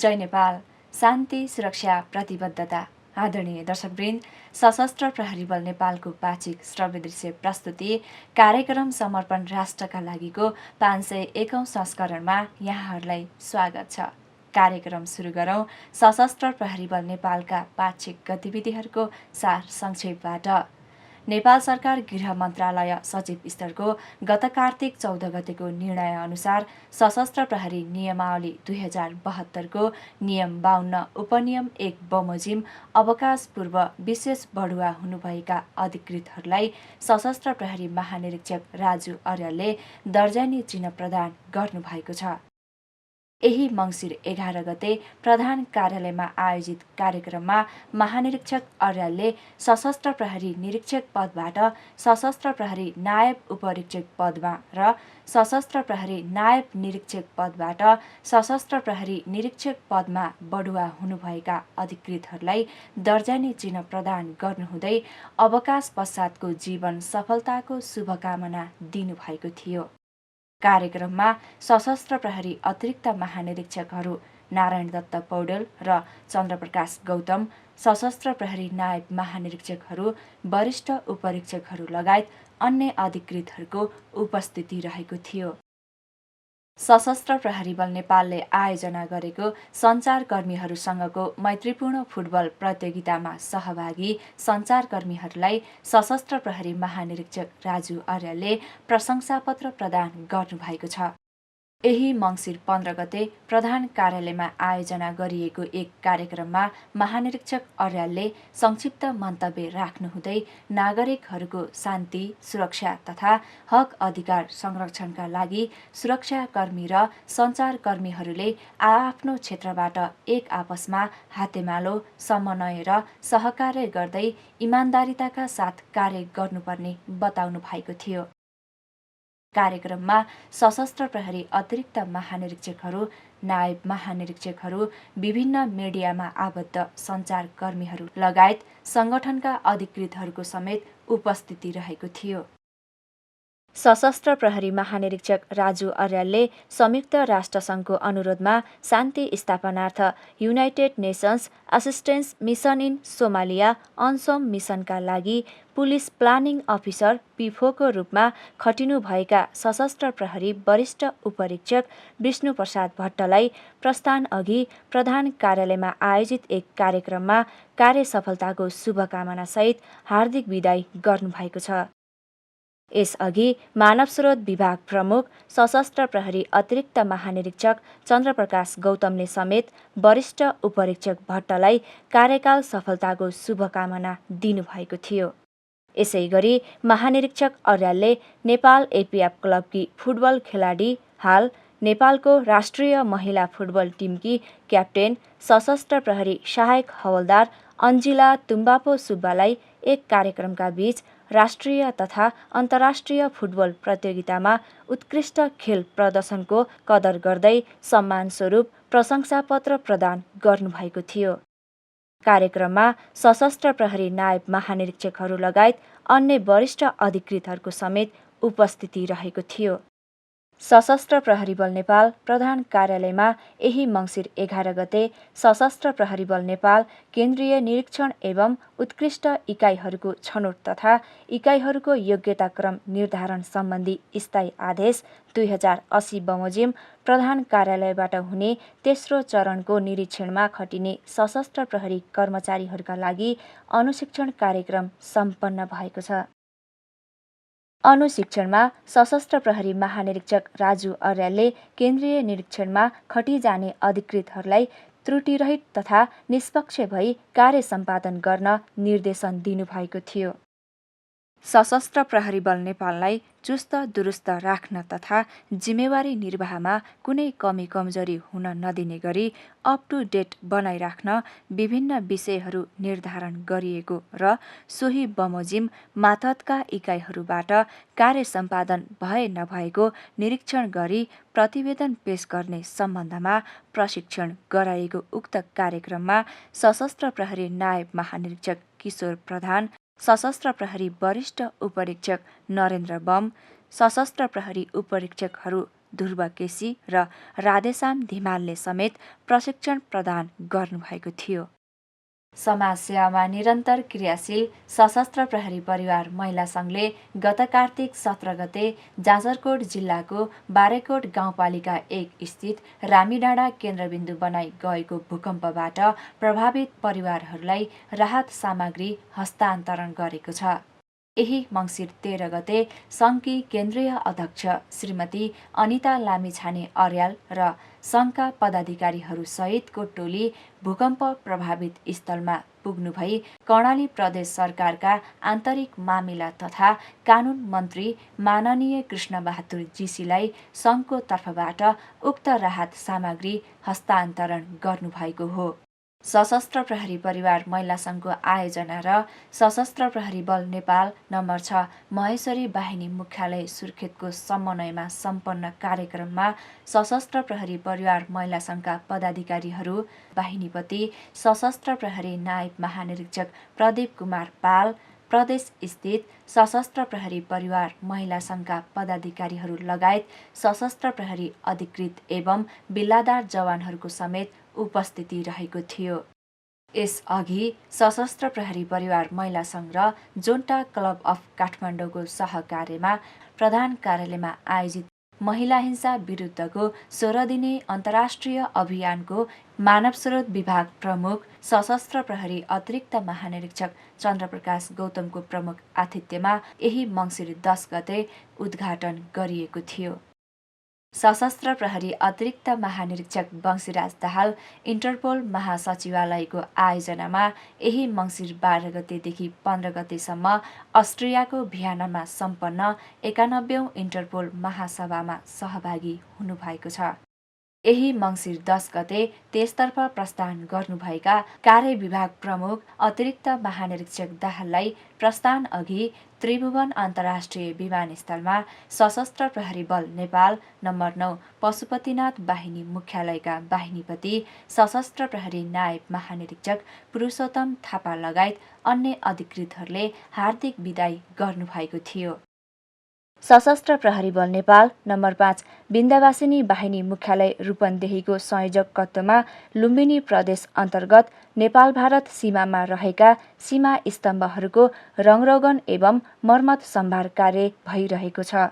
जय नेपाल। शान्ति सुरक्षा प्रतिबद्धता। आदरणीय दर्शकवृन्द, सशस्त्र प्रहरी बल नेपालको पाक्षिक श्रव्य दृश्य प्रस्तुति कार्यक्रम समर्पण राष्ट्रका लागिको 501औं संस्करणमा यहाँहरूलाई स्वागत छ। कार्यक्रम सुरु गरौँ सशस्त्र प्रहरी बल नेपालका पाक्षिक गतिविधिहरूको सार संक्षेपबाट। नेपाल सरकार गृह मन्त्रालय सचिव स्तरको गत कार्तिक 14 गतेको निर्णय अनुसार सशस्त्र प्रहरी नियमावली 2072 को नियम 52 उपनियम 1 बमोजिम अवकाश पूर्व विशेष बढुवा हुनुभएका अधिकृतहरूलाई सशस्त्र प्रहरी महानिरीक्षक राजु अर्यालले दर्जानी चिह्न प्रदान गर्नुभएको छ। यही मङ्सिर 11 गते प्रधान कार्यालयमा आयोजित कार्यक्रममा महानिरीक्षक अर्यालले सशस्त्र प्रहरी निरीक्षक पदबाट सशस्त्र प्रहरी नायब उपरीक्षक पदमा र सशस्त्र प्रहरी नायब निरीक्षक पदबाट सशस्त्र प्रहरी निरीक्षक पदमा बढुवा हुनुभएका अधिकृतहरूलाई दर्जानी चिह्न प्रदान गर्नुहुँदै अवकाश पश्चातको जीवन सफलताको शुभकामना दिनुभएको थियो। कार्यक्रममा सशस्त्र प्रहरी अतिरिक्त महानिरीक्षकहरू नारायण दत्त पौडेल र चन्द्रप्रकाश गौतम, सशस्त्र प्रहरी नायब महानिरीक्षकहरू, वरिष्ठ उपरीक्षकहरू लगायत अन्य अधिकृतहरूको उपस्थिति रहेको थियो। सशस्त्र प्रहरी बल नेपालले आयोजना गरेको सञ्चारकर्मीहरूसँगको मैत्रीपूर्ण फुटबल प्रतियोगितामा सहभागी सञ्चारकर्मीहरूलाई सशस्त्र प्रहरी महानिरीक्षक राजु अर्यालले प्रशंसापत्र प्रदान गर्नुभएको छ। यही मङ्सिर 15 गते प्रधान कार्यालयमा आयोजना गरिएको एक कार्यक्रममा महानिरीक्षक अर्यालले संक्षिप्त मन्तव्य राख्नुहुँदै नागरिकहरूको शान्ति, सुरक्षा तथा हक अधिकार संरक्षणका लागि सुरक्षाकर्मी र सञ्चारकर्मीहरूले आआफ्नो क्षेत्रबाट एक आपसमा हातेमालो, समन्वय र सहकार्य गर्दै इमान्दारिताका साथ कार्य गर्नुपर्ने बताउनु भएको थियो। कार्यक्रममा सशस्त्र प्रहरी अतिरिक्त महानिरीक्षकहरू, नायब महानिरीक्षकहरू, विभिन्न मिडियामा आबद्ध सञ्चारकर्मीहरू लगायत सङ्गठनका अधिकृतहरूको समेत उपस्थिति रहेको थियो। सशस्त्र प्रहरी महानिरीक्षक राजु अर्यालले संयुक्त राष्ट्रसङ्घको अनुरोधमा शान्ति स्थापनार्थ United Nations Assistance Mission in Somalia UNOSOM मिसनका लागि पुलिस प्लानिङ अफिसर पिफोको रूपमा खटिनुभएका सशस्त्र प्रहरी वरिष्ठ उपरीक्षक विष्णुप्रसाद भट्टलाई प्रस्थानअघि प्रधान कार्यालयमा आयोजित एक कार्यक्रममा कार्य सफलताको शुभकामनासहित हार्दिक बिदाई गर्नुभएको छ। यसअघि मानव स्रोत विभाग प्रमुख सशस्त्र प्रहरी अतिरिक्त महानिरीक्षक चन्द्रप्रकाश गौतमले समेत वरिष्ठ उपरीक्षक भट्टलाई कार्यकाल सफलताको शुभकामना दिनुभएको थियो। यसैगरी महानिरीक्षक अर्यालले नेपाल एपिएफ क्लबकी फुटबल खेलाडी, हाल नेपालको राष्ट्रिय महिला फुटबल टिमकी क्याप्टेन, सशस्त्र प्रहरी सहायक हवलदार अन्जिला तुम्बापो सुब्बालाई एक कार्यक्रमका बीच राष्ट्रिय तथा अन्तर्राष्ट्रिय फुटबल प्रतियोगितामा उत्कृष्ट खेल प्रदर्शनको कदर गर्दै सम्मानस्वरूप प्रशंसापत्र प्रदान गर्नुभएको थियो। कार्यक्रममा सशस्त्र प्रहरी नायब महानिरीक्षकहरू लगायत अन्य वरिष्ठ अधिकृतहरूको समेत उपस्थिति रहेको थियो। सशस्त्र प्रहरी बल नेपाल प्रधान कार्यालयमा यही मङ्सिर 11 गते सशस्त्र प्रहरी बल नेपाल केन्द्रीय निरीक्षण एवं उत्कृष्ट इकाइहरूको छनौट तथा इकाइहरूको योग्यताक्रम निर्धारण सम्बन्धी स्थायी आदेश 2080 बमोजिम प्रधान कार्यालयबाट हुने तेस्रो चरणको निरीक्षणमा खटिने सशस्त्र प्रहरी कर्मचारीहरूका लागि अनुशिक्षण कार्यक्रम सम्पन्न भएको छ। अनुशिक्षणमा सशस्त्र प्रहरी महानिरीक्षक राजु अर्यालले केन्द्रीय निरीक्षणमा खटिजाने अधिकृतहरूलाई त्रुटिरहित तथा निष्पक्ष भई कार्य सम्पादन गर्न निर्देशन दिनुभएको थियो। सशस्त्र प्रहरी बल नेपाललाई चुस्त दुरुस्त राख्न तथा जिम्मेवारी निर्वाहमा कुनै कमी कमजोरी हुन नदिने गरी अप टु डेट बनाइराख्न विभिन्न विषयहरू निर्धारण गरिएको र सोही बमोजिम मातहतका इकाइहरूबाट कार्य सम्पादन भए नभएको निरीक्षण गरी प्रतिवेदन पेश गर्ने सम्बन्धमा प्रशिक्षण गराइएको उक्त कार्यक्रममा सशस्त्र प्रहरी नायब महानिरीक्षक किशोर प्रधान, सशस्त्र प्रहरी वरिष्ठ उपरीक्षक नरेन्द्र बम, सशस्त्र प्रहरी उपरीक्षकहरू ध्रुव केसी र राधेश्याम धिमालले समेत प्रशिक्षण प्रदान गर्नुभएको थियो। समाज सेवामा निरन्तर क्रियाशील सशस्त्र प्रहरी परिवार महिला सङ्घले गत कार्तिक 17 गते जाजरकोट जिल्लाको बारेकोट गाउँपालिका 1 स्थित रामीडाँडा केन्द्रबिन्दु बनाई गएको भूकम्पबाट प्रभावित परिवारहरूलाई राहत सामग्री हस्तान्तरण गरेको छ। यही मङ्सिर 13 गते सङ्घकी केन्द्रीय अध्यक्ष श्रीमती अनिता लामिछाने अर्याल र सङ्घका पदाधिकारीहरू सहितको टोली भूकम्प प्रभावित स्थलमा पुग्नु भई कर्णाली प्रदेश सरकारका आन्तरिक मामिला तथा कानुन मन्त्री माननीय कृष्णबहादुर जीसीलाई सङ्घको तर्फबाट उक्त राहत सामग्री हस्तान्तरण गर्नुभएको हो। सशस्त्र प्रहरी परिवार महिला सङ्घको आयोजना र सशस्त्र प्रहरी बल नेपाल नम्बर 6 महेश्वरी बाहिनी मुख्यालय सुर्खेतको समन्वयमा सम्पन्न कार्यक्रममा सशस्त्र प्रहरी परिवार महिला सङ्घका पदाधिकारीहरू, बाहिनीपति, सशस्त्र प्रहरी नायब महानिरीक्षक प्रदीप कुमार पाल, प्रदेश स्थित सशस्त्र प्रहरी परिवार महिला सङ्घका पदाधिकारीहरू लगायत सशस्त्र प्रहरी अधिकृत एवं बिल्लादार जवानहरूको समेत उपस्थिति रहेको थियो। यसअघि सशस्त्र प्रहरी परिवार महिला सङ्घ र जोन्टा क्लब अफ काठमाडौँको सहकार्यमा प्रधान कार्यालयमा आयोजित महिला हिंसा विरुद्धको 16 दिने अन्तर्राष्ट्रिय अभियानको मानव स्रोत विभाग प्रमुख सशस्त्र प्रहरी अतिरिक्त महानिरीक्षक चन्द्रप्रकाश गौतमको प्रमुख आतिथ्यमा यही मङ्सिर 10 गते उद्घाटन गरिएको थियो। सशस्त्र प्रहरी अतिरिक्त महानिरीक्षक वंशीराज दाहाल इन्टरपोल महासचिवालयको आयोजनामा यही मङ्सिर 12 गतेदेखि 15 गतेसम्म अस्ट्रियाको भियनामा सम्पन्न 91औं इन्टरपोल महासभामा सहभागी हुनुभएको छ। यही मङ्सिर 10 गते त्यसतर्फ प्रस्थान गर्नुभएका कार्य विभाग प्रमुख अतिरिक्त महानिरीक्षक दाहाललाई प्रस्थान अघि त्रिभुवन अन्तर्राष्ट्रिय विमानस्थलमा सशस्त्र प्रहरी बल नेपाल नम्बर 9 पशुपतिनाथ बाहिनी मुख्यालयका बाहिनीपति, सशस्त्र प्रहरी नायब महानिरीक्षक पुरुषोत्तम थापा लगायत अन्य अधिकृतहरूले हार्दिक बिदाई गर्नुभएको थियो। सशस्त्र प्रहरी बल नेपाल नम्बर 5 विन्ध्यवासिनी बाहिनी मुख्यालय रूपन्देहीको संयोजकत्वमा लुम्बिनी प्रदेश अन्तर्गत नेपाल भारत सीमामा रहेका सीमा स्तम्भहरूको रङरोगन एवं मर्मत सम्भार कार्य भइरहेको छ।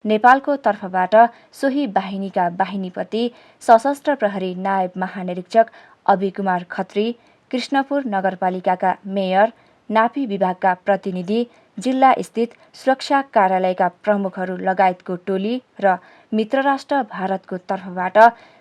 नेपालको तर्फबाट सोही बाहिनीका बाहिनीपति सशस्त्र प्रहरी नायब महानिरीक्षक अभि कुमार खत्री, कृष्णपुर नगरपालिकाका मेयर, नापी विभागका प्रतिनिधि, जिल्ला स्थित सुरक्षा कार्यालयका प्रमुखहरू लगायतको टोली र मित्रराष्ट्र भारतको तर्फबाट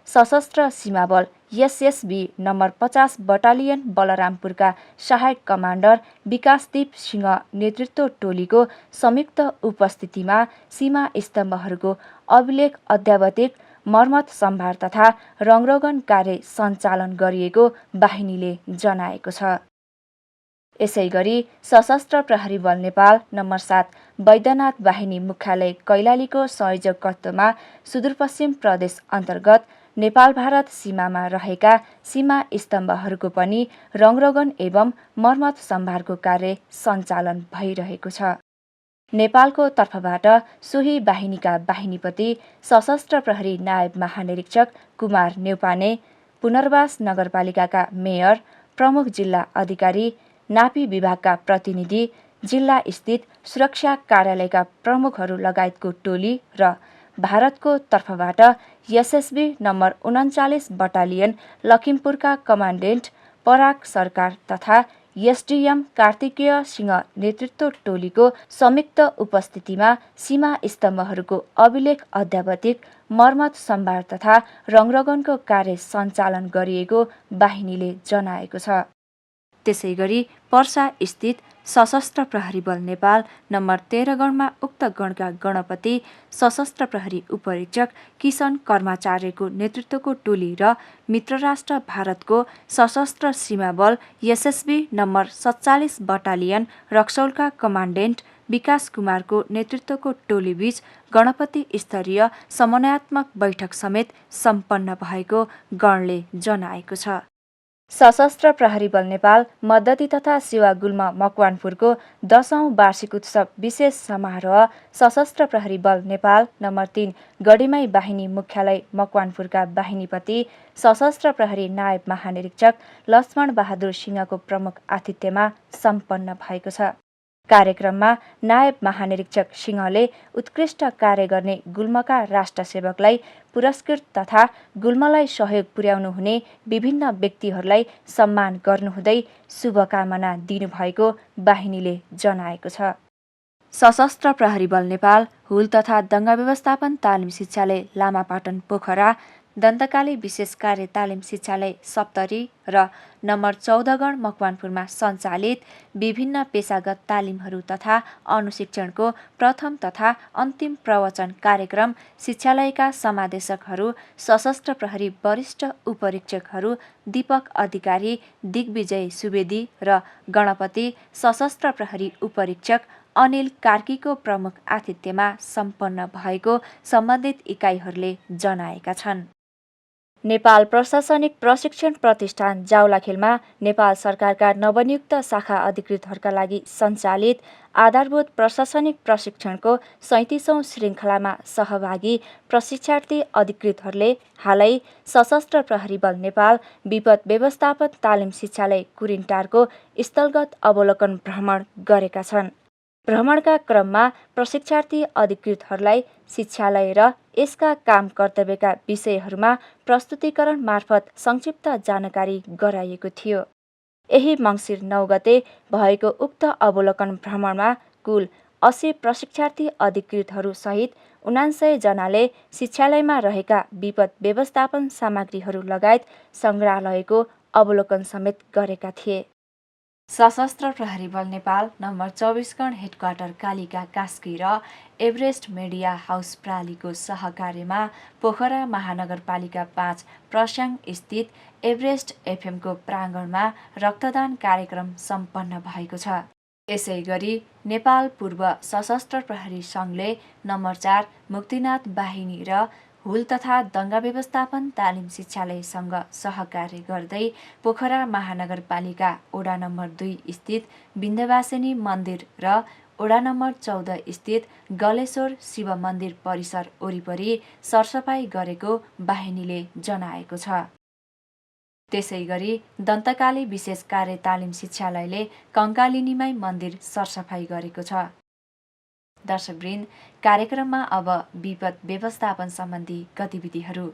सशस्त्र सीमा बल एसएसबी नम्बर 50 बटालियन बलरामपुरका सहायक कमान्डर विकासदीप सिंह नेतृत्व टोलीको संयुक्त उपस्थितिमा सीमा स्तम्भहरूको अभिलेख अध्यावधिक मर्मत सम्भार तथा रङरोगन कार्य सञ्चालन गरिएको बाहिनीले जनाएको छ। यसैगरी सशस्त्र प्रहरी बल नेपाल नम्बर 7 वैद्यनाथ बाहिनी मुख्यालय कैलालीको संयोजकत्वमा सुदूरपश्चिम प्रदेश अन्तर्गत नेपाल भारत सीमामा रहेका सीमा स्तम्भहरूको पनि रङरोगन एवं मर्मत सम्भारको कार्य सञ्चालन भइरहेको छ। नेपालको तर्फबाट सोही बाहिनीका बाहिनीपति सशस्त्र प्रहरी नायब महानिरीक्षक कुमार नेउपाने, पुनर्वास नगरपालिकाका मेयर, प्रमुख जिल्ला अधिकारी, नापी विभागका प्रतिनिधि, जिल्ला स्थित सुरक्षा कार्यालयका प्रमुखहरू लगायतको टोली र भारतको तर्फबाट एसएसबी नम्बर 39 बटालियन लखिमपुरका कमान्डेन्ट पराग सरकार तथा एसडीएम कार्तिकेय सिंह नेतृत्व टोलीको संयुक्त उपस्थितिमा सीमा स्तम्भहरूको अभिलेख अध्यावधिक मर्मत सम्भार तथा रङरोगनको कार्य सञ्चालन गरिएको बाहिनीले जनाएको छ। त्यसैगरी पर्सा स्थित सशस्त्र प्रहरी बल नेपाल नम्बर 13 गणमा उक्त गणका गणपति सशस्त्र प्रहरी उपरीक्षक किशन कर्माचार्यको नेतृत्वको टोली र मित्रराष्ट्र भारतको सशस्त्र सीमा बल एसएसबी नम्बर 47 बटालियन रक्सौलका कमान्डेन्ट विकास कुमारको नेतृत्वको टोलीबीच गणपति स्तरीय समन्वयात्मक बैठक समेत सम्पन्न भएको गणले जनाएको छ। सशस्त्र प्रहरी बल नेपाल मद्दती तथा सेवा गुल्म मकवानपुरको 10औं वार्षिक उत्सव विशेष समारोह सशस्त्र प्रहरी बल नेपाल नम्बर 3 गढीमाई बाहिनी मुख्यालय मकवानपुरका बाहिनीपति सशस्त्र प्रहरी नायब महानिरीक्षक लक्ष्मण बहादुर सिंहको प्रमुख आतिथ्यमा सम्पन्न भएको छ। कार्यक्रममा नायब महानिरीक्षक सिंहले उत्कृष्ट कार्य गर्ने गुल्मका राष्ट्र सेवकलाई पुरस्कृत तथा गुल्मलाई सहयोग पुर्याउनु हुने विभिन्न व्यक्तिहरूलाई सम्मान गर्नुहुँदै शुभकामना दिनुभएको बाहिनीले जनाएको छ। सशस्त्र प्रहरी बल नेपाल हुल तथा दङ्गा व्यवस्थापन तालिम शिक्षालय लामापाटन पोखरा दन्तकाली विशेष कार्य तालिम शिक्षालय सप्तरी र नम्बर 14 गण मकवानपुरमा सञ्चालित विभिन्न पेशागत तालिमहरू तथा अनुशिक्षणको प्रथम तथा अन्तिम प्रवचन कार्यक्रम शिक्षालयका समादेशकहरू सशस्त्र प्रहरी वरिष्ठ उपरीक्षकहरू दीपक अधिकारी दिग्विजय सुवेदी र गणपति सशस्त्र प्रहरी उपरीक्षक अनिल कार्कीको प्रमुख आतिथ्यमा सम्पन्न भएको सम्बन्धित इकाइहरूले जनाएका छन्। नेपाल प्रशासनिक प्रशिक्षण प्रतिष्ठान जावलाखेलमा नेपाल सरकारका नवनियुक्त शाखा अधिकृतहरूका लागि सञ्चालित आधारभूत प्रशासनिक प्रशिक्षणको 37औं श्रृङ्खलामा सहभागी प्रशिक्षार्थी अधिकृतहरूले हालै सशस्त्र प्रहरी बल नेपाल विपद व्यवस्थापन तालिम शिक्षालय कुरिन्टारको स्थलगत अवलोकन भ्रमण गरेका छन्। भ्रमणका क्रममा प्रशिक्षार्थी अधिकृतहरूलाई शिक्षालय र यसका काम कर्तव्यका विषयहरूमा प्रस्तुतिकरण मार्फत संक्षिप्त जानकारी गराइएको थियो। यही मङ्सिर 9 गते भएको उक्त अवलोकन भ्रमणमा कुल 80 प्रशिक्षार्थी अधिकृतहरू सहित 79 जनाले शिक्षालयमा रहेका विपद व्यवस्थापन सामग्रीहरू लगायत सङ्ग्रहालयको अवलोकन समेत गरेका थिए। सशस्त्र प्रहरी बल नेपाल नम्बर 24 गण हेडक्वार्टर कालिका कास्की र एभरेस्ट मिडिया हाउस प्रालीको सहकार्यमा पोखरा महानगरपालिका 5 प्रस्याङ स्थित एभरेस्ट एफएमको प्राङ्गणमा रक्तदान कार्यक्रम सम्पन्न भएको छ। यसै गरी नेपाल पूर्व सशस्त्र प्रहरी सङ्घले नम्बर 4 मुक्तिनाथ बाहिनी र हुल तथा दङ्गा व्यवस्थापन तालिम शिक्षालयसँग सहकार्य गर्दै पोखरा महानगरपालिका वडा नम्बर 2 स्थित विन्ध्यवासिनी मन्दिर र वडा नम्बर 14 स्थित गलेश्वर शिव मन्दिर परिसर वरिपरि सरसफाई गरेको बाहिनीले जनाएको छ। त्यसै गरी दन्तकाली विशेष कार्य तालिम शिक्षालयले कङ्कालिनीमाई मन्दिर सरसफाई गरेको छ। दर्शकवृन्द, कार्यक्रममा अब विपद व्यवस्थापन सम्बन्धी गतिविधिहरू।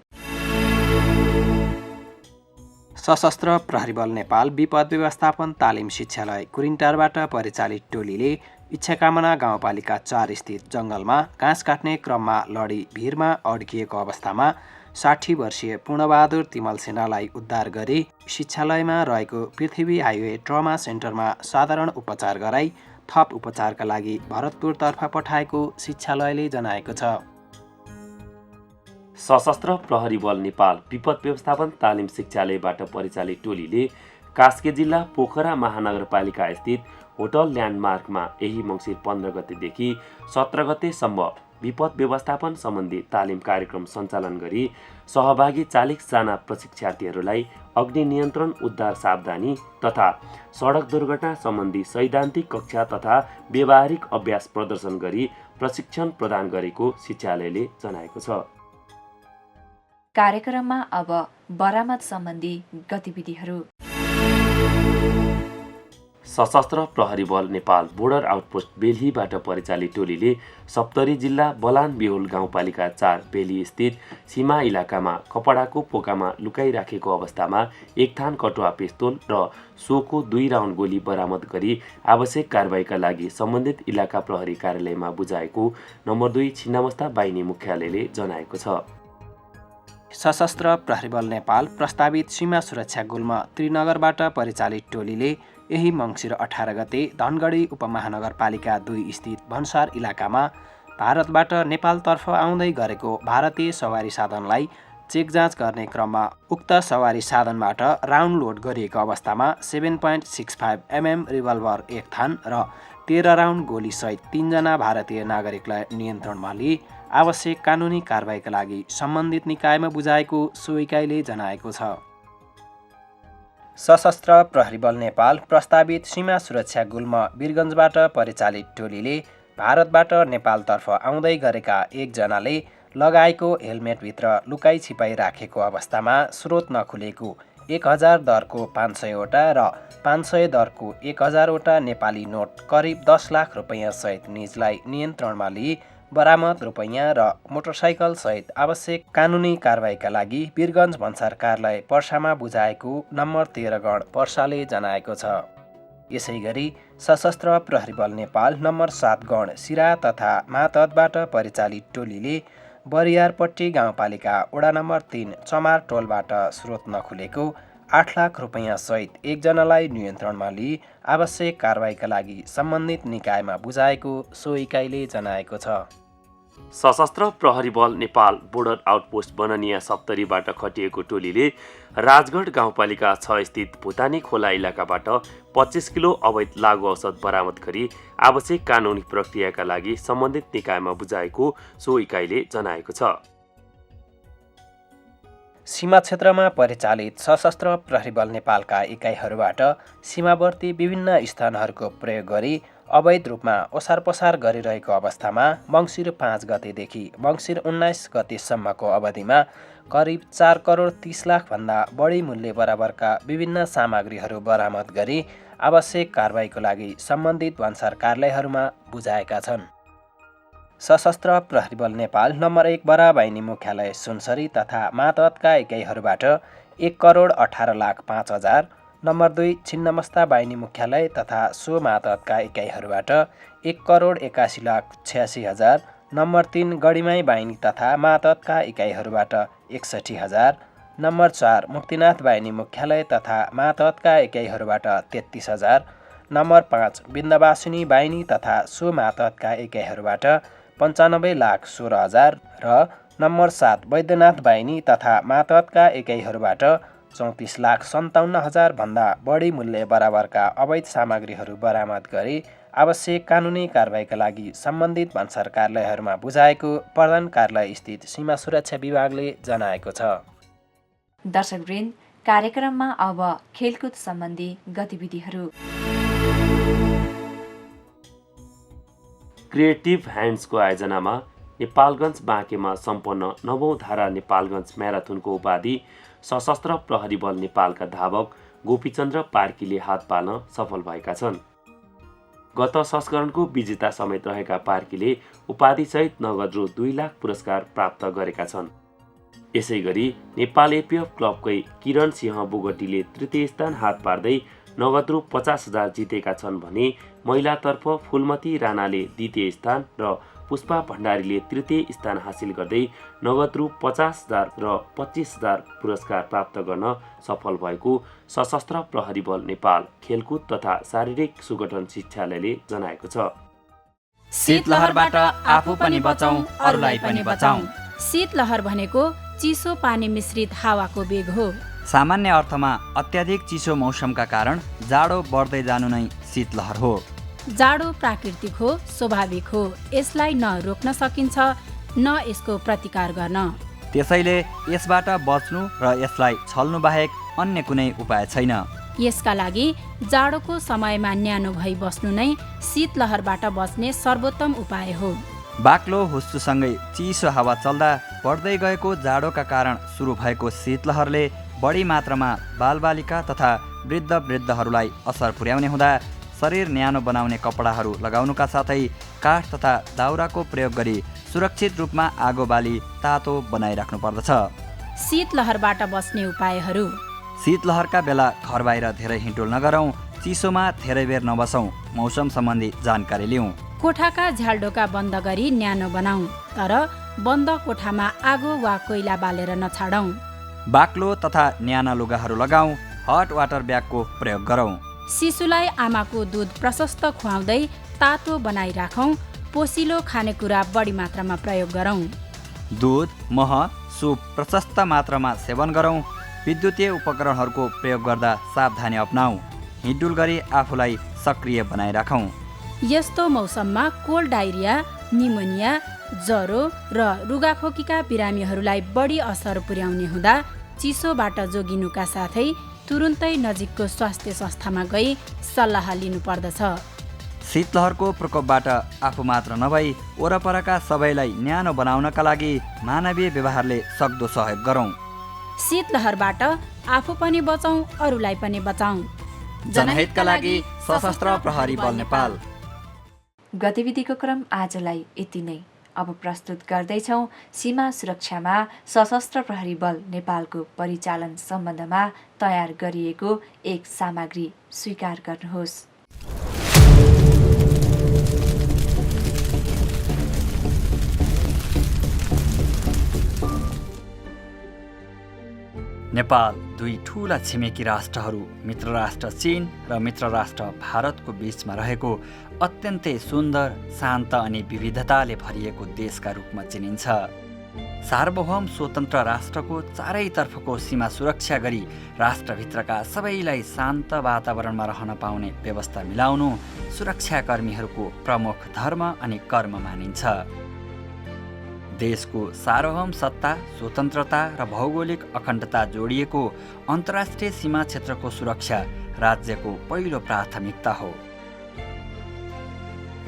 सशस्त्र प्रहरी बल नेपाल विपद व्यवस्थापन तालिम शिक्षालय कुरिन्टारबाट परिचालित टोलीले इच्छाकामना गाउँपालिका 4 स्थित जङ्गलमा घाँस काट्ने क्रममा लडी भिरमा अड्किएको अवस्थामा 60 वर्षीय पूर्णबहादुर तिमल सेनालाई उद्धार गरी शिक्षालयमा रहेको पृथ्वी हाइवे ट्रमा सेन्टरमा साधारण उपचार गराई थप उपचारका लागि भरतपुरतर्फ पठाएको शिक्षालयले जनाएको छ। सशस्त्र प्रहरी बल नेपाल विपद व्यवस्थापन तालिम शिक्षालयबाट परिचालित टोलीले कास्की जिल्ला पोखरा महानगरपालिका स्थित होटल ल्यान्डमार्कमा यही मङ्सिर 15 गतेदेखि 17 गतेसम्म विपद व्यवस्थापन सम्बन्धी तालिम कार्यक्रम सञ्चालन गरी सहभागी 40 जना प्रशिक्षार्थीहरूलाई अग्नि नियन्त्रण उद्धार सावधानी तथा सडक दुर्घटना सम्बन्धी सैद्धान्तिक कक्षा तथा व्यावहारिक अभ्यास प्रदर्शन गरी प्रशिक्षण प्रदान गरेको शिक्षालयले जनाएको छ। कार्यक्रममा अब बरामद सम्बन्धी गतिविधिहरू। सशस्त्र प्रहरी बल नेपाल बोर्डर आउटपोस्ट बेल्हीबाट परिचालित टोलीले सप्तरी जिल्ला बलान बेहुल गाउँपालिका 4 बेली स्थित सीमा इलाकामा कपडाको पोकामा लुकाइराखेको अवस्थामा एक थान कटुवा पिस्तोल र सोको 2 राउन्ड गोली बरामद गरी आवश्यक कारबाहीका लागि सम्बन्धित इलाका प्रहरी कार्यालयमा बुझाएको नम्बर 2 छिन्नामस्ता बाहिनी मुख्यालयले जनाएको छ। सशस्त्र प्रहरी बल नेपाल प्रस्तावित सीमा सुरक्षा गुल्म त्रिनगरबाट परिचालित टोलीले यही मङ्सिर 18 गते धनगढी उपमहानगरपालिका 2 स्थित भन्सार इलाकामा भारतबाट नेपालतर्फ आउँदै गरेको भारतीय सवारी साधनलाई चेक जाँच गर्ने क्रममा उक्त सवारी साधनबाट राउन्ड लोड गरिएको अवस्थामा 7.65 mm रिभल्भर एक थान र 13 राउन्ड गोलीसहित 3 जना भारतीय नागरिकलाई नियन्त्रणमा लिई आवश्यक कानुनी कारबाहीका लागि सम्बन्धित निकायमा बुझाएको सो इकाइले जनाएको छ। सशस्त्र प्रहरी बल नेपाल प्रस्तावित सीमा सुरक्षा गुल्म वीरगञ्जबाट परिचालित टोलीले भारतबाट नेपालतर्फ आउँदै गरेका एकजनाले लगाएको हेलमेटभित्र लुकाई छिपाई राखेको अवस्थामा स्रोत नखुलेको 1000 दरको 500वटा र 500 दरको 1000वटा नेपाली नोट करिब 10 लाख रुपैयाँ सहित निजलाई नियन्त्रणमा लिई बरामद रुपैयाँ र मोटरसाइकल सहित आवश्यक कानुनी कारबाहीका लागि वीरगञ्ज भन्सार कार्यालय पर्सामा बुझाएको नम्बर 13 गण पर्साले जनाएको छ। यसै गरी सशस्त्र प्रहरी बल नेपाल नम्बर 7 गण सिरा तथा मातहतबाट परिचालित टोलीले बरियारपट्टी गाउँपालिका वडा नम्बर 3 चमार टोलबाट स्रोत नखुलेको 8 लाख रुपैयाँ सहित एकजनालाई नियन्त्रणमा लिई आवश्यक कारबाहीका लागि सम्बन्धित निकायमा बुझाएको सो इकाइले जनाएको छ। सशस्त्र प्रहरी बल नेपाल बोर्डर आउटपोस्ट बननिया सप्तरीबाट खटिएको टोलीले राजगढ गाउँपालिका 6 स्थित भुटानी खोला इलाकाबाट 25 किलो अवैध लागु औषध बरामद गरी आवश्यक कानुनी प्रक्रियाका लागि सम्बन्धित निकायमा बुझाएको सो इकाइले जनाएको छ। सीमा क्षेत्रमा परिचालित सशस्त्र प्रहरी बल नेपालका इकाइहरूबाट सीमावर्ती विभिन्न स्थानहरूको प्रयोग गरी अवैध रूपमा ओसार पसार गरिरहेको अवस्थामा मङ्सिर 5 गतेदेखि मङ्सिर 19 गतेसम्मको अवधिमा करिब 4 करोड 30 लाखभन्दा बढी मूल्य बराबरका विभिन्न सामग्रीहरू बरामद गरी आवश्यक कारबाहीको लागि सम्बन्धित भन्सार कार्यालयहरूमा बुझाएका छन्। सशस्त्र प्रहरी बल नेपाल नम्बर 1 बराबाहिनी मुख्यालय सुनसरी तथा मातहतका इकाइहरूबाट 1 करोड 18 लाख 5 हजार, नम्बर 2 छिन्नमस्ता बाहिनी मुख्यालय तथा सो मातहतका इकाइहरूबाट 1 करोड 81 लाख 86 हजार, नम्बर 3 गढीमाई बाहिनी तथा मातहतका इकाइहरूबाट 61 हजार, नम्बर 4 मुक्तिनाथ बाहिनी मुख्यालय तथा मातहतका इकाइहरूबाट 33 हजार, नम्बर 5 बिन्दवासिनी बाहिनी तथा सो मातहतका इकाइहरूबाट 95 लाख 16 हजार र नम्बर 7 वैद्यनाथ बाहिनी तथा मातहतका इकाइहरूबाट 34 लाख 57 हजार भन्दा बढी मूल्य बराबरका अवैध सामग्रीहरू बरामद गरी आवश्यक कानुनी कारबाहीका लागि सम्बन्धित भन्सार कार्यालयहरूमा बुझाएको प्रधान कार्यालय स्थित सीमा सुरक्षा विभागले जनाएको छ। दर्शकवृन्द, कार्यक्रममा अब खेलकुद सम्बन्धी गतिविधिहरू। क्रिएटिभ ह्यान्ड्सको आयोजनामा नेपालगञ्ज बाँकेमा सम्पन्न 9औं धारा नेपालगञ्ज म्याराथनको उपाधि सशस्त्र प्रहरी बल नेपालका धावक गोपीचन्द्र पार्कीले हात पाल्न सफल भएका छन्। गत संस्करणको विजेता समेत रहेका पार्कीले उपाधिसहित नगद रु 2 लाख पुरस्कार प्राप्त गरेका छन्। यसै गरी नेपाल एपिएफ क्लबकै किरण सिंह बोगटीले तृतीय स्थान हात पार्दै नगद रु 50 हजार जितेका छन् भने महिलातर्फ फुलमती राणाले द्वितीय स्थान र पुष्पा भण्डारीले तृतीय स्थान हासिल गर्दै नगद रु 50 हजार र 25 हजार पुरस्कार प्राप्त गर्न सफल भएको सशस्त्र प्रहरी बल नेपाल खेलकुद तथा शारीरिक सुगठन शिक्षालयले जनाएको छ। शीतलहरबाट आफू पनि बचाऊ, अरूलाई पनि बचाऊ। शीतलहर भनेको चिसो पानी मिश्रित हावाको वेग हो। सामान्य अर्थमा अत्याधिक चिसो मौसमका कारण जाडो बढ्दै जानु नै शीतलहर हो। जाडो प्राकृतिक हो, स्वाभाविक हो। यसलाई न रोक्न सकिन्छ न यसको प्रतिकार गर्न। त्यसैले यसबाट बच्नु र यसलाई छल्नु बाहेक अन्य कुनै उपाय छैन। यसका लागि जाडोको समयमा न्यानो भई बस्नु नै शीतलहरबाट बच्ने सर्वोत्तम उपाय हो। बाक्लो हुस्सुसँगै चिसो हावा चल्दा बढ्दै गएको जाडोका कारण सुरु भएको शीतलहरले बढी मात्रामा बालबालिका तथा वृद्धहरूलाई असर पुर्याउने हुँदा शरीर न्यानो बनाउने कपडाहरू लगाउनुका साथै काठ तथा दाउराको प्रयोग गरी सुरक्षित रूपमा आगो बाली तातो बनाइराख्नु पर्दछ। शीतलहरबाट बस्ने उपायहरू। शीतलहरका बेला घर बाहिर धेरै हिँडुल नगरौँ, चिसोमा धेरै बेर नबसौँ, मौसम सम्बन्धी जानकारी लिऊँ। कोठाका झ्यालडोका बन्द गरी न्यानो बनाऊ, तर बन्द कोठामा आगो वा कोइला बालेर नछाडौँ। बाक्लो तथा न्याना लुगाहरू लगाऊ, हट वाटर ब्यागको प्रयोग गरौँ। शिशुलाई आमाको दुध प्रशस्त खुवाउँदै तातो बनाइराखौँ। पोसिलो खानेकुरा बढी मात्रामा प्रयोग गरौँ। दुध, मह, सुप प्रशस्त मात्रामा सेवन गरौँ। विद्युतीय उपकरणहरूको प्रयोग गर्दा सावधानी अपनाऊ। हिँडुल गरी आफूलाई सक्रिय बनाइराखौँ। यस्तो मौसममा कोल्ड डायरिया, निमोनिया, ज्वरो र रुगाखोकीका बिरामीहरूलाई बढी असर पुर्याउने हुँदा चिसोबाट जोगिनुका साथै तुरुन्तै नजिकको स्वास्थ्य संस्थामा गई सल्लाह लिनुपर्दछ। शीतलहरको प्रकोपबाट आफू मात्र नभई वरपरका सबैलाई न्यानो बनाउनका लागि मानवीय व्यवहारले सक्दो सहयोग गरौँ। शीतलहरबाट आफू पनि बचौँ, अरूलाई पनि बचाउँ। जनहितका लागि सशस्त्र प्रहरी बल नेपाल। गतिविधिको क्रम आजलाई यति नै। अब प्रस्तुत गर्दैछौँ सीमा सुरक्षामा सशस्त्र प्रहरी बल नेपालको परिचालन सम्बन्धमा तयार गरिएको एक सामग्री। स्वीकार गर्नुहोस्। नेपाल दुई ठूला छिमेकी राष्ट्रहरू मित्र राष्ट्र चीन र मित्र राष्ट्र भारतको बीचमा रहेको अत्यन्तै सुन्दर, शान्त अनि विविधताले भरिएको देशका रूपमा चिनिन्छ। सार्वभौम स्वतन्त्र राष्ट्रको चारैतर्फको सीमा सुरक्षा गरी राष्ट्रभित्रका सबैलाई शान्त वातावरणमा रहन पाउने व्यवस्था मिलाउनु सुरक्षाकर्मीहरूको प्रमुख धर्म अनि कर्म मानिन्छ। देशको सार्वभौम सत्ता, स्वतन्त्रता र भौगोलिक अखण्डता जोडिएको अन्तर्राष्ट्रिय सीमा क्षेत्रको सुरक्षा राज्यको पहिलो प्राथमिकता हो।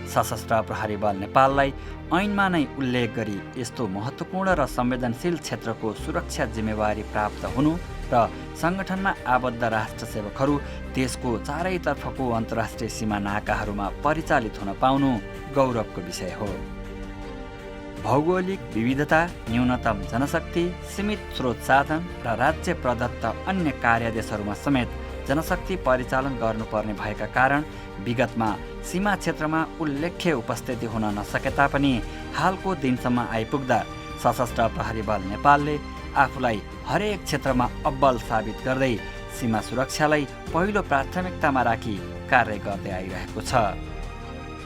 सशस्त्र प्रहरी बल नेपाललाई ऐनमा नै उल्लेख गरी यस्तो महत्त्वपूर्ण र संवेदनशील क्षेत्रको सुरक्षा जिम्मेवारी प्राप्त हुनु र सङ्गठनमा आबद्ध राष्ट्रसेवकहरू देशको चारैतर्फको अन्तर्राष्ट्रिय सीमा नाकाहरूमा परिचालित हुन पाउनु गौरवको विषय हो। भौगोलिक विविधता, न्यूनतम जनशक्ति, सीमित स्रोत साधन र राज्य प्रदत्त अन्य कार्यादेशहरूमा समेत जनशक्ति परिचालन गर्नुपर्ने भएका कारण विगतमा सीमा क्षेत्रमा उल्लेख्य उपस्थिति हुन नसके तापनि हालको दिनसम्म आइपुग्दा सशस्त्र प्रहरी बल नेपालले आफूलाई हरेक क्षेत्रमा अब्बल साबित गर्दै सीमा सुरक्षालाई पहिलो प्राथमिकतामा राखी कार्य गर्दै आइरहेको छ।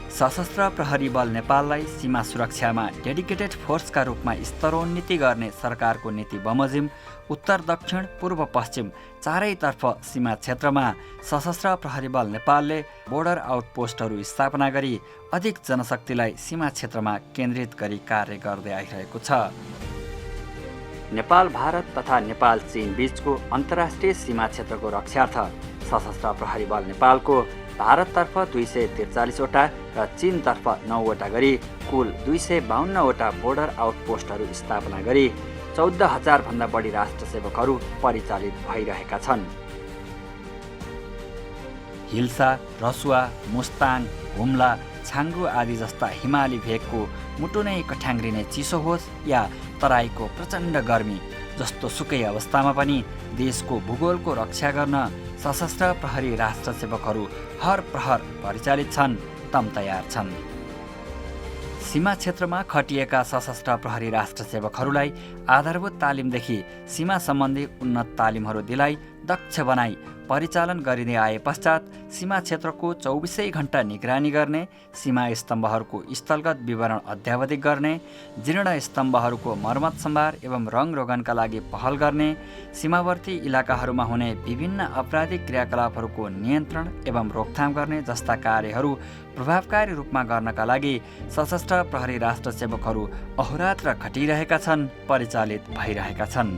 सशस्त्र प्रहरी बल नेपाललाई सीमा सुरक्षामा डेडिकेटेड फोर्सका रूपमा स्तरोन्नति गर्ने सरकारको नीति बमोजिम उत्तर, दक्षिण, पूर्व, पश्चिम चारैतर्फ सीमा क्षेत्रमा सशस्त्र प्रहरी बल नेपालले बोर्डर आउटपोस्टहरू स्थापना गरी अधिक जनशक्तिलाई सीमा क्षेत्रमा केन्द्रित गरी कार्य गर्दै आइरहेको छ। नेपाल भारत तथा नेपाल चीन बीचको अन्तर्राष्ट्रिय सीमा क्षेत्रको रक्षार्थ सशस्त्र प्रहरी बल नेपालको भारततर्फ 243 वटा र चीनतर्फ 9 वटा गरी कुल 252 वटा बोर्डर आउटपोस्टहरू स्थापना गरी 14,000 भन्दा बढी राष्ट्रसेवकहरू परिचालित भइरहेका छन्। हिल्सा, रसुवा, मुस्ताङ, हुम्ला, छाङ्गु आदि जस्ता हिमाली भेगको मुटु नै कठ्याङ्ग्रिने चिसो होस् या तराईको प्रचण्ड गर्मी जस्तो सुकै अवस्थामा पनि देशको भूगोलको रक्षा गर्न सशस्त्र प्रहरी राष्ट्रसेवकहरू हर प्रहर परिचालित छन्, तम तयार छन्। सीमा क्षेत्रमा खटिएका सशस्त्र प्रहरी राष्ट्रसेवकहरूलाई आधारभूत तालिमदेखि सीमा सम्बन्धी उन्नत तालिमहरू दिलाई दक्ष बनाई परिचालन गरिँदै आए पश्चात सीमा क्षेत्रको 24 घण्टा निगरानी गर्ने, सीमा स्तम्भहरूको स्थलगत विवरण अध्यावधिक गर्ने, जीर्ण स्तम्भहरूको मर्मत सम्भार एवं रङ रोगनका लागि पहल गर्ने, सीमावर्ती इलाकाहरूमा हुने विभिन्न आपराधिक क्रियाकलापहरूको नियन्त्रण एवं रोकथाम गर्ने जस्ता कार्यहरू प्रभावकारी रूपमा गर्नका लागि सशस्त्र प्रहरी राष्ट्रसेवकहरू अहोरात्र खटिरहेका छन्, परिचालित भइरहेका छन्।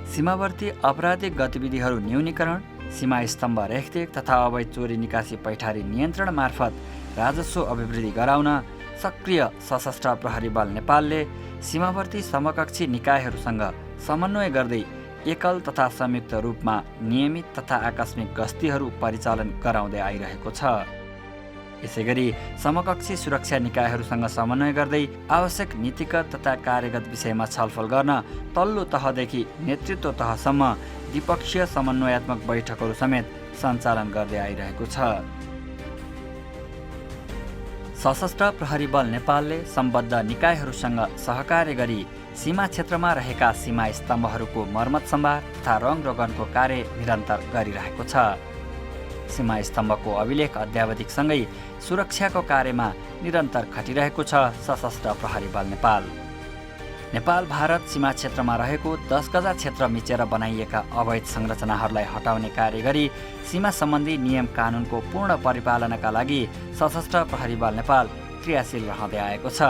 सीमावर्ती आपराधिक गतिविधिहरू न्यूनीकरण, सीमा स्तम्भ रेखदेख तथा अवैध चोरी निकासी पैठारी नियन्त्रण मार्फत राजस्व अभिवृद्धि गराउन सक्रिय सशस्त्र प्रहरी बल नेपालले सीमावर्ती समकक्षी निकायहरूसँग समन्वय गर्दै एकल तथा संयुक्त रूपमा नियमित तथा आकस्मिक गस्तीहरू परिचालन गराउँदै आइरहेको छ। यसैगरी समकक्षी सुरक्षा निकायहरूसँग समन्वय गर्दै आवश्यक नीतिगत तथा कार्यगत विषयमा छलफल गर्न तल्लो तहदेखि नेतृत्व तहसम्म द्विपक्षीय समन्वयात्मक बैठकहरू समेत सञ्चालन गर्दै आइरहेको छ। सशस्त्र प्रहरी बल नेपालले सम्बद्ध निकायहरूसँग सहकार्य गरी सीमा क्षेत्रमा रहेका सीमा स्तम्भहरूको मर्मत सम्भार तथा रङ रोगनको कार्य निरन्तर गरिरहेको छ। सीमा स्तम्भको अभिलेख अध्यावधिकसँगै सुरक्षाको कार्यमा निरन्तर खटिरहेको छ सशस्त्र प्रहरी बल नेपाल। नेपाल भारत सीमा क्षेत्रमा रहेको 10 गजा क्षेत्र मिचेर बनाइएका अवैध संरचनाहरूलाई हटाउने कार्य गरी सीमा सम्बन्धी नियम कानुनको पूर्ण परिपालनका लागि सशस्त्र प्रहरी बल नेपाल क्रियाशील रहँदै आएको छ।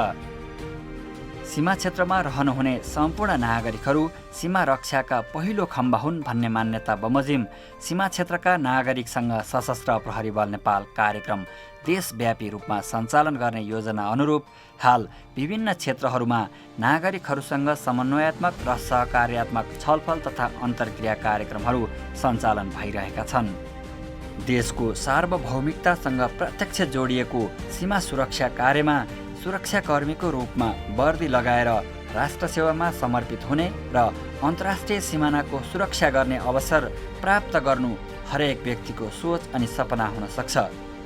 सीमा क्षेत्रमा रहनुहुने सम्पूर्ण नागरिकहरू सीमा रक्षाका पहिलो खम्बा हुन् भन्ने मान्यता बमोजिम सीमा क्षेत्रका नागरिकसँग सशस्त्र प्रहरी बल नेपाल कार्यक्रम देशव्यापी रूपमा सञ्चालन गर्ने योजना अनुरूप हाल विभिन्न क्षेत्रहरूमा नागरिकहरूसँग समन्वयात्मक र सहकार्यात्मक छलफल तथा अन्तर्क्रिया कार्यक्रमहरू सञ्चालन भइरहेका छन्। देशको सार्वभौमिकतासँग प्रत्यक्ष जोडिएको सीमा सुरक्षा कार्यमा सुरक्षाकर्मीको रूपमा वर्दी लगाएर राष्ट्र सेवामा समर्पित हुने र अन्तर्राष्ट्रिय सिमानाको सुरक्षा गर्ने अवसर प्राप्त गर्नु हरेक व्यक्तिको सोच अनि सपना हुन सक्छ।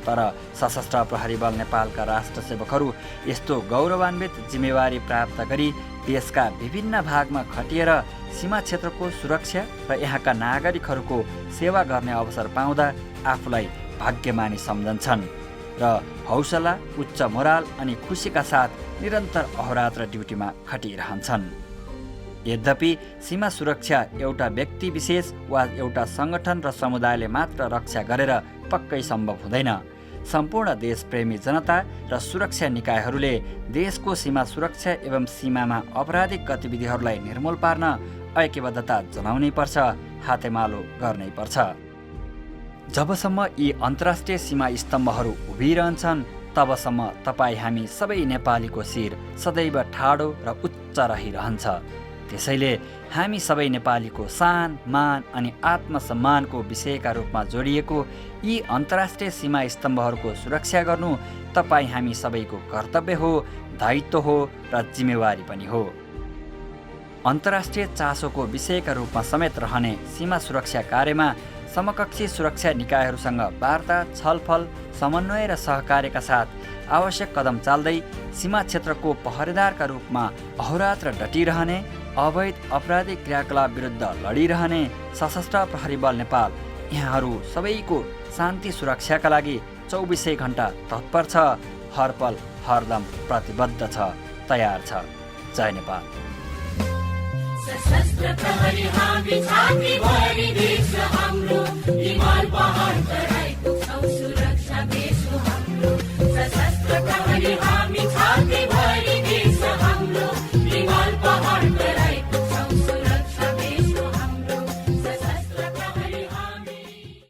तर सशस्त्र प्रहरी बल नेपालका राष्ट्र सेवकहरू यस्तो गौरवान्वित जिम्मेवारी प्राप्त गरी देशका विभिन्न भागमा खटिएर सीमा क्षेत्रको सुरक्षा र यहाँका नागरिकहरूको सेवा गर्ने अवसर पाउँदा आफूलाई भाग्यमानी सम्झन्छन् र हौसला, उच्च मोराल अनि खुसीका साथ निरन्तर अहोरात्र ड्युटीमा खटिरहन्छन्। यद्यपि सीमा सुरक्षा एउटा व्यक्ति विशेष वा एउटा सङ्गठन र समुदायले मात्र रक्षा गरेर पक्कै सम्भव हुँदैन। सम्पूर्ण देशप्रेमी जनता र सुरक्षा निकायहरूले देशको सीमा सुरक्षा एवं सीमामा आपराधिक गतिविधिहरूलाई निर्मूल पार्न ऐक्यबद्धता जनाउनै पर्छ, हातेमालो गर्नै पर्छ। जबसम्म यी अन्तर्राष्ट्रिय सीमा स्तम्भहरू उभिरहन्छन् तबसम्म तपाईँ हामी सबै नेपालीको शिर सदैव ठाडो र उच्च रहिरहन्छ। त्यसैले हामी सबै नेपालीको सान, मान अनि आत्मसम्मानको विषयका रूपमा जोडिएको यी अन्तर्राष्ट्रिय सीमा स्तम्भहरूको सुरक्षा गर्नु तपाईँ हामी सबैको कर्तव्य हो, दायित्व हो र जिम्मेवारी पनि हो। अन्तर्राष्ट्रिय चासोको विषयका रूपमा समेत रहने सीमा सुरक्षा कार्यमा समकक्षी सुरक्षा निकायहरूसँग वार्ता, छलफल, समन्वय र सहकार्यका साथ आवश्यक कदम चाल्दै सीमा क्षेत्रको पहरेदारका रूपमा अहोरात्र डटिरहने, अवैध अपराधिक क्रियाकलाप विरुद्ध लडिरहने सशस्त्र प्रहरी बल नेपाल यहाँहरू सबैको शान्ति सुरक्षाका लागि 24 घण्टा तत्पर छ, हरपल हरदम प्रतिबद्ध छ, तयार छ। जय नेपाल। सशस्त्र प्रहरी हामी छाती भरि देश हाम्रो हिमाल पहाड तराई पुग्छौं।